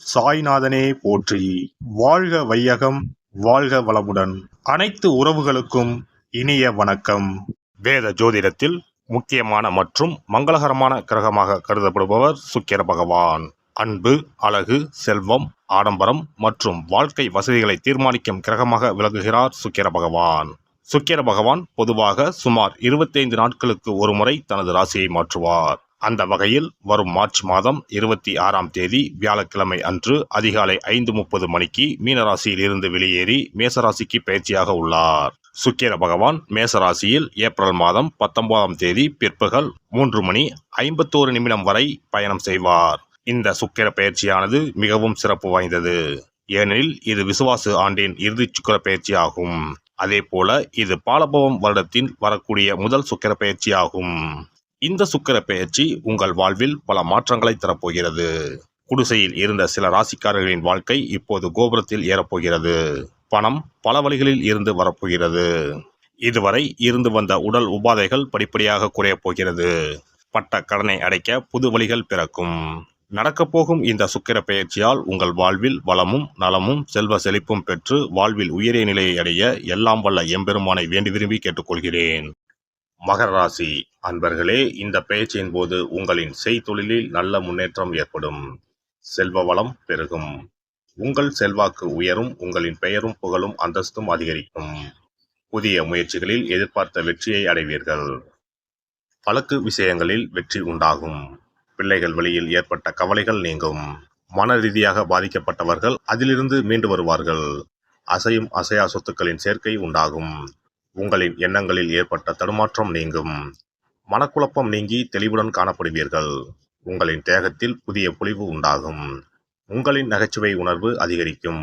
சாய்நாதனே போற்றி. வாழ்க வையகம், வாழ்க வளமுடன். அனைத்து உறவுகளுக்கும் இனிய வணக்கம். வேத ஜோதிடத்தில் முக்கியமான மற்றும் மங்களகரமான கிரகமாக கருதப்படுபவர் சுக்கிர பகவான். அன்பு, அழகு, செல்வம், ஆடம்பரம் மற்றும் வாழ்க்கை வசதிகளை தீர்மானிக்கும் கிரகமாக விளங்குகிறார் சுக்கிர பகவான். சுக்கிர பகவான் பொதுவாக சுமார் 25 நாட்களுக்கு ஒரு முறை தனது ராசியை மாற்றுவார். அந்த வகையில் வரும் மார்ச் மாதம் 26ஆம் தேதி வியாழக்கிழமை அன்று அதிகாலை 5:30 மணிக்கு மீனராசியில் இருந்து வெளியேறி மேசராசிக்கு பயிற்சியாக உள்ளார். சுக்கிர பகவான் மேசராசியில் ஏப்ரல் மாதம் 19ஆம் தேதி பிற்பகல் 3:51 வரை பயணம் செய்வார். இந்த சுக்கிர பயிற்சியானது மிகவும் சிறப்பு வாய்ந்தது. ஏனெனில் இது விசுவாசு ஆண்டின் இறுதி சுக்கிர பயிற்சி ஆகும். அதே போல இது பாலபவம் வருடத்தின் வரக்கூடிய முதல் சுக்கிர பயிற்சி ஆகும். இந்த சுக்கிர பெயர்ச்சி உங்கள் வாழ்வில் பல மாற்றங்களை தரப்போகிறது. குடிசையில் இருந்த சில ராசிக்காரர்களின் வாழ்க்கை இப்போது கோபுரத்தில் ஏறப்போகிறது. பணம் பல வழிகளில் இருந்து வரப்போகிறது. இதுவரை இருந்து வந்த உடல் உபாதைகள் படிப்படியாக குறையப் போகிறது. பட்ட கடனை அடைக்க புது வழிகள் பிறக்கும். நடக்கப்போகும் இந்த சுக்கிர பெயர்ச்சியால் உங்கள் வாழ்வில் வளமும் நலமும் செல்வ செழிப்பும் பெற்று வாழ்வில் உயரிய நிலையை அடைய எல்லாம் வல்ல எம்பெருமானை வேண்டி விரும்பி கேட்டுக்கொள்கிறேன். மகர ராசி அன்பர்களே, இந்த பெயர்ச்சியின் போது உங்களின் செய்தொழிலில் நல்ல முன்னேற்றம் ஏற்படும். செல்வ வளம் பெருகும். உங்கள் செல்வாக்கு உயரும். உங்களின் பெயரும் புகழும் அந்தஸ்தும் அதிகரிக்கும். புதிய முயற்சிகளில் எதிர்பார்த்த வெற்றியை அடைவீர்கள். வழக்கு விஷயங்களில் வெற்றி உண்டாகும். பிள்ளைகள் வழியில் ஏற்பட்ட கவலைகள் நீங்கும். மன ரீதியாக பாதிக்கப்பட்டவர்கள் அதிலிருந்து மீண்டு வருவார்கள். அசையும் அசையா சொத்துக்களின் சேர்க்கை உண்டாகும். உங்களின் எண்ணங்களில் ஏற்பட்ட தடுமாற்றம் நீங்கும். மனக்குழப்பம் நீங்கி தெளிவுடன் காணப்படுவீர்கள். உங்களின் தேகத்தில் புதிய பொலிவு உண்டாகும். உங்களின் நகைச்சுவை உணர்வு அதிகரிக்கும்.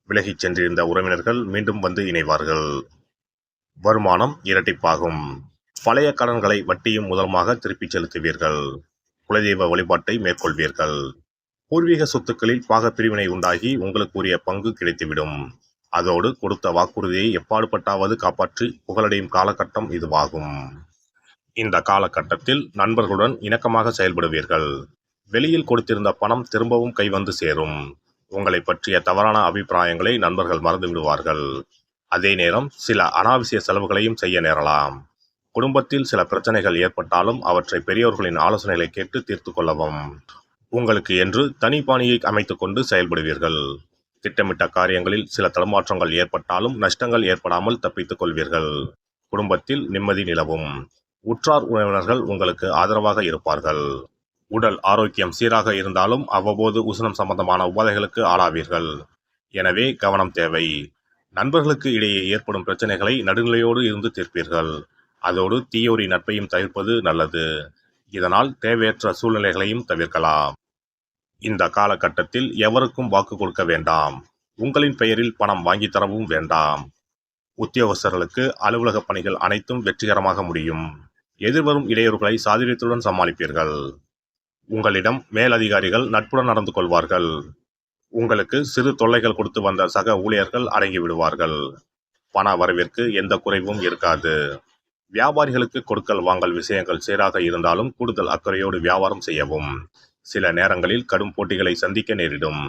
விலகிச் சென்றிருந்த உறவினர்கள் மீண்டும் வந்து இணைவார்கள். வருமானம் இரட்டிப்பாகும். பழைய கடன்களை வட்டியும் முதலுமாக திருப்பிச் செலுத்துவீர்கள். குலதெய்வ வழிபாட்டை மேற்கொள்வீர்கள். பூர்வீக சொத்துக்களில் பாகப்பிரிவினை உண்டாகி உங்களுக்கு உரிய பங்கு கிடைத்துவிடும். அதோடு கொடுத்த வாக்குறுதியை எப்பாடுபட்டாவது காப்பாற்றி புகழடையும் காலகட்டம் இதுவாகும். இந்த காலகட்டத்தில் நண்பர்களுடன் இணக்கமாக செயல்படுவீர்கள். வெளியில் கொடுத்திருந்த பணம் திரும்பவும் கைவந்து சேரும். உங்களை பற்றிய தவறான அபிப்பிராயங்களை நண்பர்கள் மறந்து விடுவார்கள். அதே நேரம் சில அனாவசிய செலவுகளையும் செய்ய நேரலாம். குடும்பத்தில் சில பிரச்சனைகள் ஏற்பட்டாலும் அவற்றை பெரியோர்களின் ஆலோசனைகளை கேட்டு தீர்த்து கொள்ளவும். உங்களுக்கு என்று தனி பாணியை அமைத்துக் கொண்டு செயல்படுவீர்கள். திட்டமிட்ட காரியங்களில் சில தடுமாற்றங்கள் ஏற்பட்டாலும் நஷ்டங்கள் ஏற்படாமல் தப்பித்துக் கொள்வீர்கள். குடும்பத்தில் நிம்மதி நிலவும். உற்றார் உறவினர்கள் உங்களுக்கு ஆதரவாக இருப்பார்கள். உடல் ஆரோக்கியம் சீராக இருந்தாலும் அவ்வப்போது உஷ்ணம் சம்பந்தமான உபாதைகளுக்கு ஆளாவீர்கள். எனவே கவனம் தேவை. நண்பர்களுக்கு இடையே ஏற்படும் பிரச்சனைகளை நடுநிலையோடு இருந்து தீர்ப்பீர்கள். அதோடு தீயோரி நட்பையும் தவிர்ப்பது நல்லது. இதனால் தேவையற்ற சூழ்நிலைகளையும் தவிர்க்கலாம். இந்த காலகட்டத்தில் எவருக்கும் வாக்கு கொடுக்க வேண்டாம். உங்களின் பெயரில் பணம் வாங்கி தரவும் வேண்டாம். உத்தியோகஸ்தர்களுக்கு அலுவலக பணிகள் அனைத்தும் வெற்றிகரமாக முடியும். எதிர்வரும் இடையூறுகளை சாதுரியத்துடன் சமாளிப்பீர்கள். உங்களிடம் மேலதிகாரிகள் நட்புடன் நடந்து கொள்வார்கள். உங்களுக்கு சிறு தொல்லைகள் கொடுத்து வந்த சக ஊழியர்கள் அடங்கி விடுவார்கள். பண வரவிற்கு எந்த குறைவும் இருக்காது. வியாபாரிகளுக்கு கொடுக்கல் வாங்கல் விஷயங்கள் சீராக இருந்தாலும் கூடுதல் அக்கறையோடு வியாபாரம் செய்யவும். சில நேரங்களில் கடும் போட்டிகளை சந்திக்க நேரிடும்.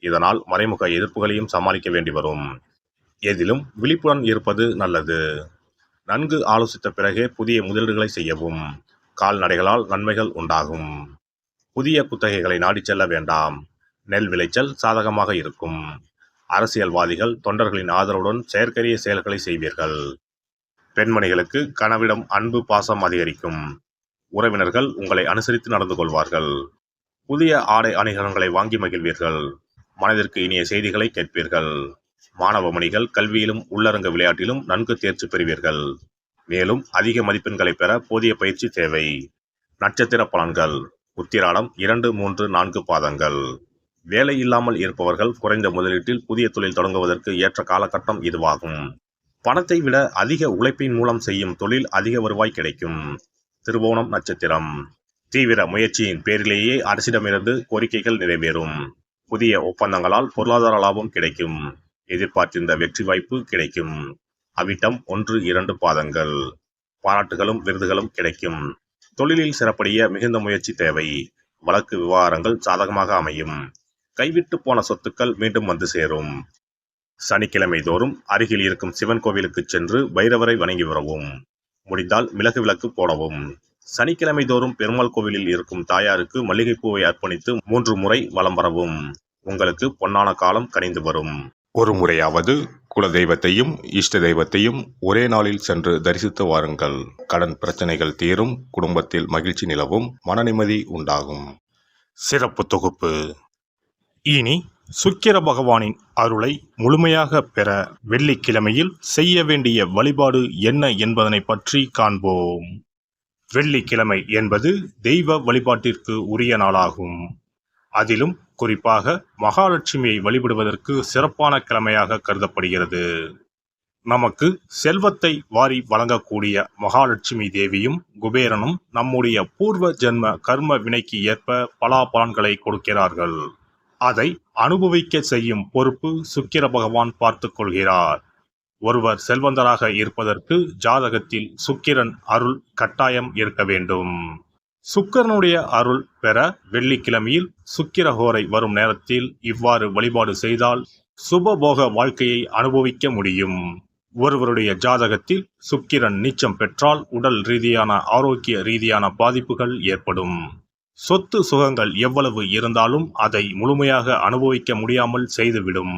இதனால் மறைமுக எதிர்ப்புகளையும் சமாளிக்க வேண்டி வரும். எதிலும் விழிப்புடன் இருப்பது நல்லது. நன்கு ஆலோசித்த பிறகே புதிய முதலீடுகளை செய்யவும். கால்நடைகளால் நன்மைகள் உண்டாகும். புதிய குத்தகைகளை நாடி செல்ல வேண்டாம். நெல் விளைச்சல் சாதகமாக இருக்கும். அரசியல்வாதிகள் தொண்டர்களின் ஆதரவுடன் செயற்கரிய செயல்களை செய்வீர்கள். பெண்மணிகளுக்கு கணவிடம் அன்பு பாசம் அதிகரிக்கும். உறவினர்கள் உங்களை அனுசரித்து நடந்து கொள்வார்கள். புதிய ஆடை அணிகலன்களை வாங்கி மகிழ்வீர்கள். மனதிற்கு இனிய செய்திகளை கேட்பீர்கள். மாணவ மணிகள் கல்வியிலும் உள்ளரங்க விளையாட்டிலும் நன்கு தேர்ச்சி பெறுவீர்கள். மேலும் அதிக மதிப்பெண்களை பெற போதிய பயிற்சி தேவை. நட்சத்திர பலன்கள். உத்திராடம் 2, 3, 4 பாதங்கள். வேலை இல்லாமல் இருப்பவர்கள் குறைந்த முதலீட்டில் புதிய தொழில் தொடங்குவதற்கு ஏற்ற காலகட்டம் இதுவாகும். பணத்தை விட அதிக உழைப்பின் மூலம் செய்யும் தொழில் அதிக வருவாய் கிடைக்கும். திருவோணம் நட்சத்திரம். தீவிர முயற்சியின் பேரிலேயே அரசிடமிருந்து கோரிக்கைகள் நிறைவேறும். புதிய ஒப்பந்தங்களால் பொருளாதார லாபம் கிடைக்கும். எதிர்பார்த்திருந்த வெற்றி வாய்ப்பு கிடைக்கும். அவிட்டம் 1, 2 பாதங்கள். பாராட்டுகளும் விருதுகளும் கிடைக்கும். தொழிலில் சிறப்படைய மிகுந்த முயற்சி தேவை. வழக்கு விவகாரங்கள் சாதகமாக அமையும். கைவிட்டு போன சொத்துக்கள் மீண்டும் வந்து சேரும். சனிக்கிழமை தோறும் அருகில் இருக்கும் சிவன் கோவிலுக்கு சென்று பைரவரை வணங்கி வரவும். முடிந்தால் மிளகு விளக்கு போடவும். சனிக்கிழமை தோறும் பெருமாள் கோவிலில் இருக்கும் தாயாருக்கு மல்லிகைப்பூவை அர்ப்பணித்து 3 முறை வலம் வரவும். உங்களுக்கு பொன்னான காலம் கனிந்து வரும். ஒரு முறையாவது குலதெய்வத்தையும் இஷ்ட தெய்வத்தையும் ஒரே நாளில் சென்று தரிசித்து வாருங்கள். கடன் பிரச்சனைகள் தீரும், குடும்பத்தில் மகிழ்ச்சி நிலவும், மன நிம்மதி உண்டாகும். சிறப்பு தொகுப்பு. இனி சுக்கிர பகவானின் அருளை முழுமையாக பெற வெள்ளிக்கிழமையில் செய்ய வேண்டிய வழிபாடு என்ன என்பதனை பற்றி காண்போம். வெள்ளிக்கிழமை என்பது தெய்வ வழிபாட்டிற்கு உரிய நாளாகும். அதிலும் குறிப்பாக மகாலட்சுமியை வழிபடுவதற்கு சிறப்பான கிழமையாக கருதப்படுகிறது. நமக்கு செல்வத்தை வாரி வழங்கக்கூடிய மகாலட்சுமி தேவியும் குபேரனும் நம்முடைய பூர்வ ஜென்ம கர்ம வினைக்கு ஏற்ப பலாபலன்களை கொடுக்கிறார்கள். அதை அனுபவிக்க செய்யும் பொறுப்பு சுக்கிர பகவான் பார்த்து கொள்கிறார். ஒருவர் செல்வந்தராக இருப்பதற்கு ஜாதகத்தில் சுக்கிரன் அருள் கட்டாயம் இருக்க வேண்டும். சுக்கிரனுடைய அருள் பெற வெள்ளிக்கிழமையில் சுக்கிரஹோரை வரும் நேரத்தில் இவ்வாறு வழிபாடு செய்தால் சுபபோக வாழ்க்கையை அனுபவிக்க முடியும். ஒருவருடைய ஜாதகத்தில் சுக்கிரன் நீச்சம் பெற்றால் உடல் ரீதியான ஆரோக்கிய ரீதியான பாதிப்புகள் ஏற்படும். சொத்து சுகங்கள் எவ்வளவு இருந்தாலும் அதை முழுமையாக அனுபவிக்க முடியாமல் செய்துவிடும்.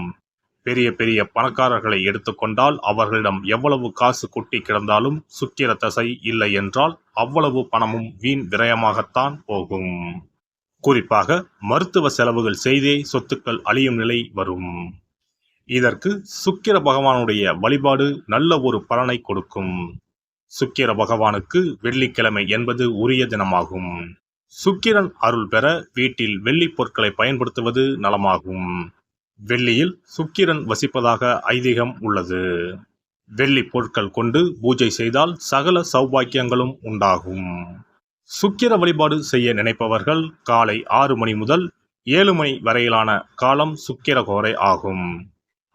பெரிய பெரிய பணக்காரர்களை எடுத்துக்கொண்டால் அவர்களிடம் எவ்வளவு காசு கொட்டி கிடந்தாலும் சுக்கிர தசை இல்லை என்றால் அவ்வளவு பணமும் வீண் விரயமாகத்தான் போகும். குறிப்பாக மருத்துவ செலவுகள் செய்தே சொத்துக்கள் அழியும் நிலை வரும். இதற்கு சுக்கிர பகவானுடைய வழிபாடு நல்ல ஒரு பலனை கொடுக்கும். சுக்கிர பகவானுக்கு வெள்ளிக்கிழமை என்பது உரிய தினமாகும். சுக்கிரன் அருள் பெற வீட்டில் வெள்ளி பொருட்களை பயன்படுத்துவது நலமாகும். வெள்ளியில் சுக்கிரன் வசிப்பதாக ஐதீகம் உள்ளது. வெள்ளி பொருட்கள் கொண்டு பூஜை செய்தால் சகல சௌபாக்கியங்களும் உண்டாகும். சுக்கிர வழிபாடு செய்ய நினைப்பவர்கள் காலை 6 மணி முதல் 7 மணி வரையிலான காலம் சுக்கிரஹோரை ஆகும்.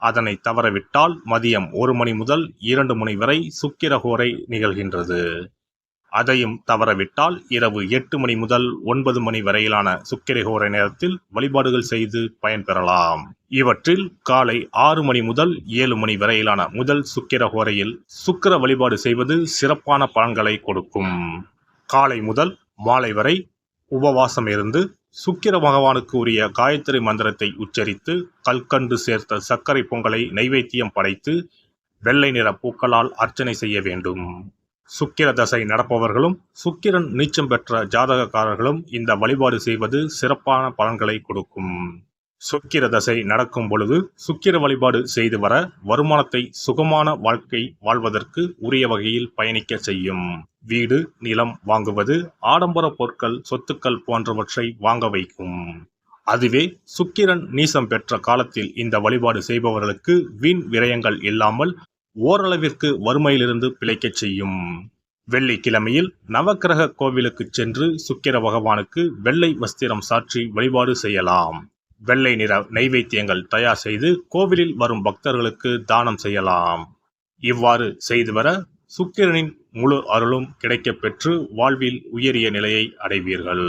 அதனை தவறவிட்டால் மதியம் 1 மணி முதல் 2 மணி வரை சுக்கிரஹோரை நிகழ்கின்றது. அதையும் தவறவிட்டால் இரவு 8 மணி முதல் 9 மணி வரையிலான சுக்கிரஹோரை நேரத்தில் வழிபாடுகள் செய்து பயன்பெறலாம். இவற்றில் காலை 6 மணி முதல் 7 மணி வரையிலான முதல் சுக்கிரஹோரையில் சுக்கிர வழிபாடு செய்வது சிறப்பான பலன்களை கொடுக்கும். காலை முதல் மாலை வரை உபவாசம் இருந்து சுக்கிர பகவானுக்கு உரிய காயத்ரி மந்திரத்தை உச்சரித்து கல்கண்டு சேர்த்த சர்க்கரை பொங்கலை நைவேத்தியம் படைத்து வெள்ளை நிற பூக்களால் அர்ச்சனை செய்ய வேண்டும். சுக்கிர தசை நடப்பவர்களும் சுக்கிரன் நீச்சம் பெற்ற ஜாதகக்காரர்களும் இந்த வழிபாடு செய்வது சிறப்பான பலன்களை கொடுக்கும். சுக்கிர தசை நடக்கும் பொழுது சுக்கிர வழிபாடு செய்து வர வருமானத்தை சுகமான வாழ்க்கை வாழ்வதற்கு உரிய வகையில் பயணிக்க செய்யும். வீடு நிலம் வாங்குவது, ஆடம்பர பொருட்கள் சொத்துக்கள் போன்றவற்றை வாங்க வைக்கும். அதுவே சுக்கிரன் நீசம் பெற்ற காலத்தில் இந்த வழிபாடு செய்பவர்களுக்கு வீண் விரயங்கள் இல்லாமல் ஓரளவிற்கு வறுமையிலிருந்து பிழைக்கச் செய்யும். வெள்ளிக்கிழமையில் நவக்கிரக கோவிலுக்கு சென்று சுக்கிர பகவானுக்கு வெள்ளை வஸ்திரம் சாற்றி வழிபாடு செய்யலாம். வெள்ளை நிற நைவேத்தியங்கள் தயார் செய்து கோவிலில் வரும் பக்தர்களுக்கு தானம் செய்யலாம். இவ்வாறு செய்து வர சுக்கிரனின் முழு அருளும் கிடைக்கப் பெற்று வாழ்வில் உயரிய நிலையை அடைவீர்கள்.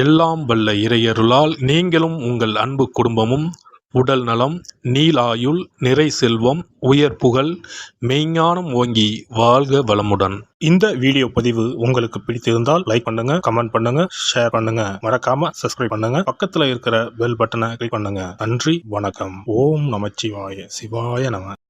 எல்லாம் வல்ல இறையருளால் நீங்களும் உங்கள் அன்பு குடும்பமும் உடல் நலம், நீலாயுள், நிறை செல்வம், உயர் புகழ், மெய்ஞானம் ஓங்கி வாழ்க வளமுடன். இந்த வீடியோ பதிவு உங்களுக்கு பிடித்திருந்தால் லைக் பண்ணுங்க, கமெண்ட் பண்ணுங்க, ஷேர் பண்ணுங்க, மறக்காம சப்ஸ்கிரைப் பண்ணுங்க, பக்கத்துல இருக்கிற பெல் பட்டனை கிளிக் பண்ணுங்க. நன்றி, வணக்கம். ஓம் நமச்சிவாய, சிவாய நம.